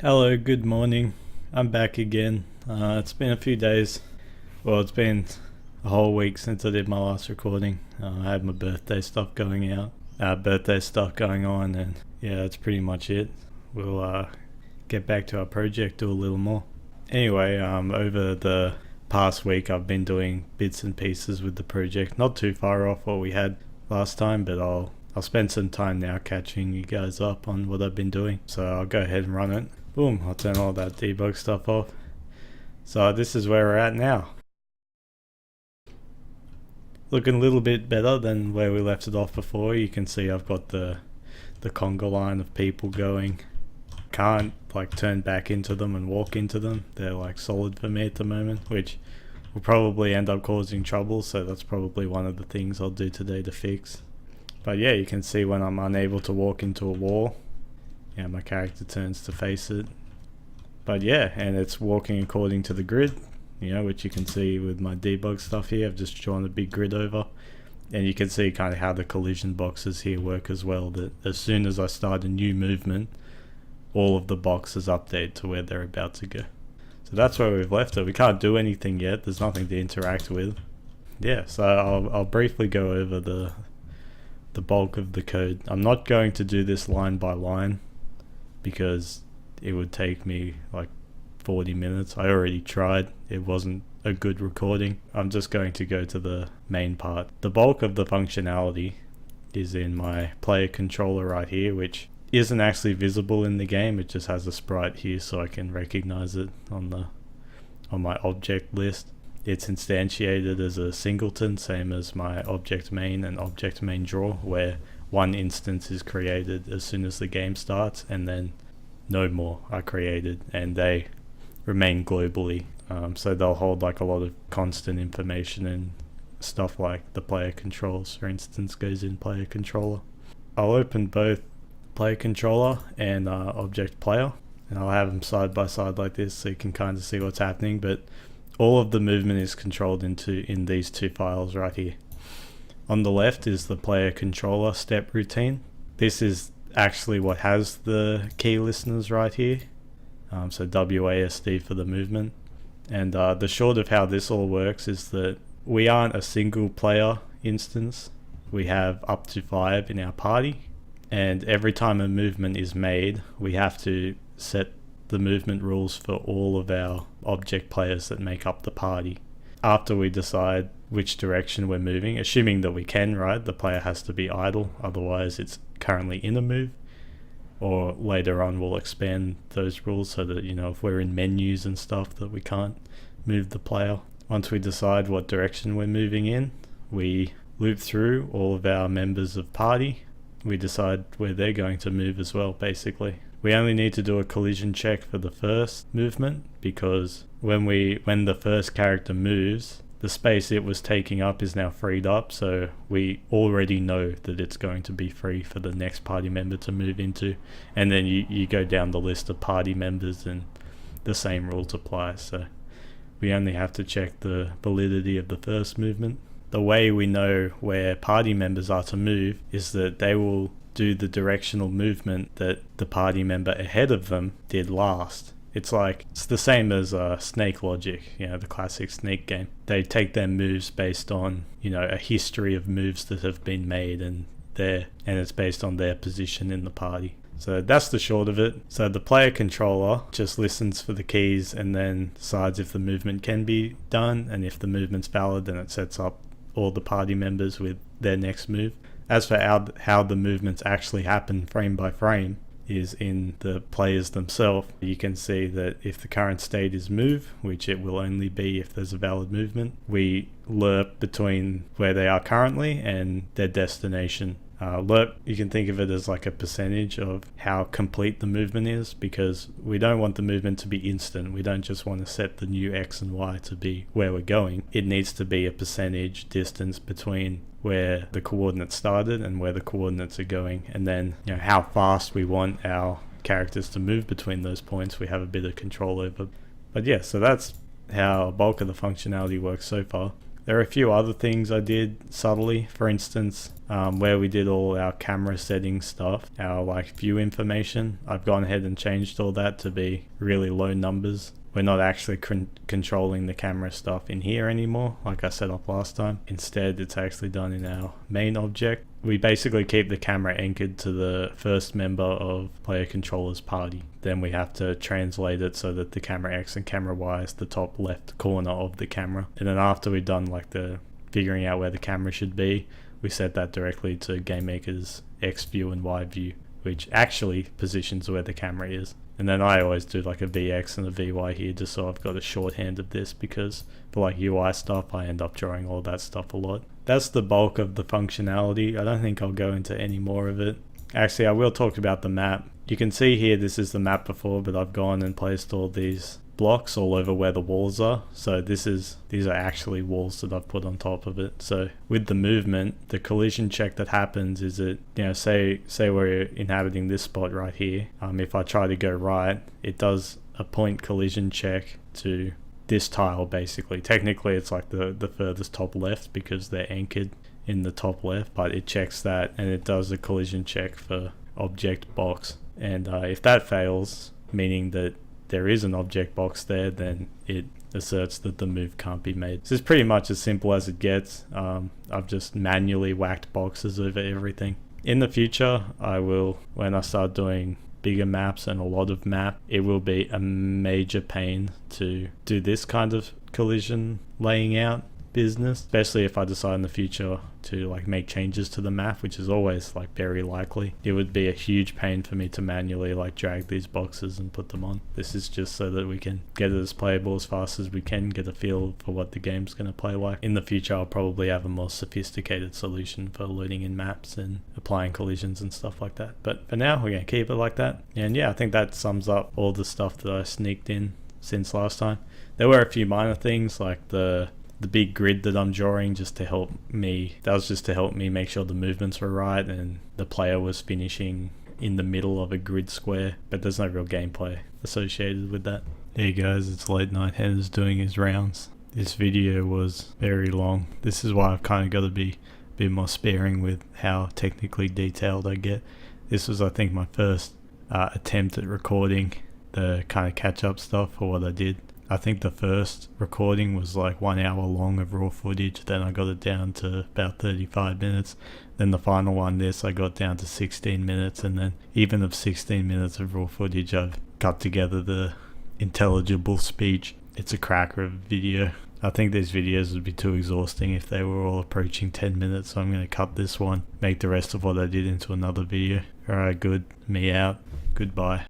Hello, good morning. I'm back again. It's been a few days. Well, it's been a whole week since I did my last recording. I had my birthday stuff going on, and yeah, that's pretty much it. We'll get back to our project, do a little more. Anyway, over the past week, I've been doing bits and pieces with the project. Not too far off what we had last time, but I'll spend some time now catching you guys up on what I've been doing. So I'll go ahead and run it. Boom, I'll turn all that debug stuff off. So this is where we're at now. Looking a little bit better than where we left it off before. You can see I've got the Congo line of people going. Can't like turn back into them and walk into them. They're like solid for me at the moment, which will probably end up causing trouble, so that's probably one of the things I'll do today to fix. But yeah, you can see when I'm unable to walk into a wall, yeah, my character turns to face it. But yeah, and it's walking according to the grid, which you can see with my debug stuff here. I've just drawn a big grid over, and you can see kind of how the collision boxes here work as well, that as soon as I start a new movement, all of the boxes update to where they're about to go. So that's where we've left it. We can't do anything yet, there's nothing to interact with. Yeah, so I'll briefly go over the bulk of the code. I'm not going to do this line by line, because it would take me like 40 minutes. I already tried, it wasn't a good recording. I'm just going to go to the main part. The bulk of the functionality is in my player controller right here, which isn't actually visible in the game. It just has a sprite here so I can recognize it on my object list. It's instantiated as a singleton, same as my object main and object main draw, where one instance is created as soon as the game starts, and then no more are created, and they remain globally. So they'll hold like a lot of constant information, and stuff like the player controls, for instance, goes in player controller. I'll open both player controller and object player, and I'll have them side by side like this so you can kind of see what's happening, but all of the movement is controlled in these two files right here. On the left is the player controller step routine. This is actually what has the key listeners right here. So WASD for the movement. And the short of how this all works is that we aren't a single player instance. We have up to 5 in our party. And every time a movement is made, we have to set the movement rules for all of our object players that make up the party. After we decide which direction we're moving, assuming that we can, right? The player has to be idle, otherwise it's currently in a move. Or later on we'll expand those rules so that, if we're in menus and stuff, that we can't move the player. Once we decide what direction we're moving in, we loop through all of our members of party. We decide where they're going to move as well, basically. We only need to do a collision check for the first movement, because when the first character moves, the space it was taking up is now freed up, so we already know that it's going to be free for the next party member to move into. And then you go down the list of party members and the same rules apply, so we only have to check the validity of the first movement. The way we know where party members are to move is that they will do the directional movement that the party member ahead of them did last. It's the same as snake logic, the classic snake game. They take their moves based on, a history of moves that have been made, and it's based on their position in the party. So that's the short of it. So the player controller just listens for the keys and then decides if the movement can be done, and if the movement's valid, then it sets up all the party members with their next move. As for how the movements actually happen frame by frame is in the players themselves. You can see that if the current state is move, which it will only be if there's a valid movement, we lerp between where they are currently and their destination. Lerp, you can think of it as like a percentage of how complete the movement is, because we don't want the movement to be instant. We don't just want to set the new X and Y to be where we're going. It needs to be a percentage distance between where the coordinates started and where the coordinates are going, and then how fast we want our characters to move between those points we have a bit of control over. But yeah, so that's how a bulk of the functionality works so far. There are a few other things I did subtly. For instance, where we did all our camera settings stuff, our like view information, I've gone ahead and changed all that to be really low numbers. We're not actually controlling the camera stuff in here anymore, like I set up last time. Instead, it's actually done in our main object. We basically keep the camera anchored to the first member of player controller's party. Then we have to translate it so that the camera X and camera Y is the top left corner of the camera. And then after we've done like the figuring out where the camera should be, we set that directly to GameMaker's X view and Y view, which actually positions where the camera is. And then I always do like a VX and a VY here just so I've got a shorthand of this, because for like UI stuff I end up drawing all that stuff a lot. That's the bulk of the functionality. I don't think I'll go into any more of it. Actually, I will talk about the map. You can see here this is the map before, but I've gone and placed all these blocks all over where the walls are. So these are actually walls that I've put on top of it. So with the movement, the collision check that happens is it, say we're inhabiting this spot right here. If I try to go right, it does a point collision check to this tile basically. Technically it's like the furthest top left because they're anchored in the top left, but it checks that and it does a collision check for object box. And if that fails, meaning that there is an object box there, then it asserts that the move can't be made. This is pretty much as simple as it gets. I've just manually whacked boxes over everything. In the future, I will, when I start doing bigger maps and a lot of map, it will be a major pain to do this kind of collision laying out business, especially if I decide in the future to like make changes to the map, which is always like very likely. It would be a huge pain for me to manually like drag these boxes and put them on. This is just so that we can get it as playable as fast as we can, get a feel for what the game's going to play like. In the future I'll probably have a more sophisticated solution for loading in maps and applying collisions and stuff like that, but for now we're going to keep it like that. And yeah, I think that sums up all the stuff that I sneaked in since last time. There were a few minor things like the big grid that I'm drawing just to help me. That was just to help me make sure the movements were right and the player was finishing in the middle of a grid square, but there's no real gameplay associated with that. There you guys, it's late night. Henez doing his rounds. This video was very long. This is why I've kind of got to be a bit more sparing with how technically detailed I get. This was, I think, my first attempt at recording the kind of catch-up stuff for what I did. I think the first recording was like 1 hour long of raw footage, then I got it down to about 35 minutes. Then the final one, this, I got down to 16 minutes, and then even of 16 minutes of raw footage, I've cut together the intelligible speech. It's a cracker of a video. I think these videos would be too exhausting if they were all approaching 10 minutes, so I'm going to cut this one, make the rest of what I did into another video. Alright, good. Me out. Goodbye.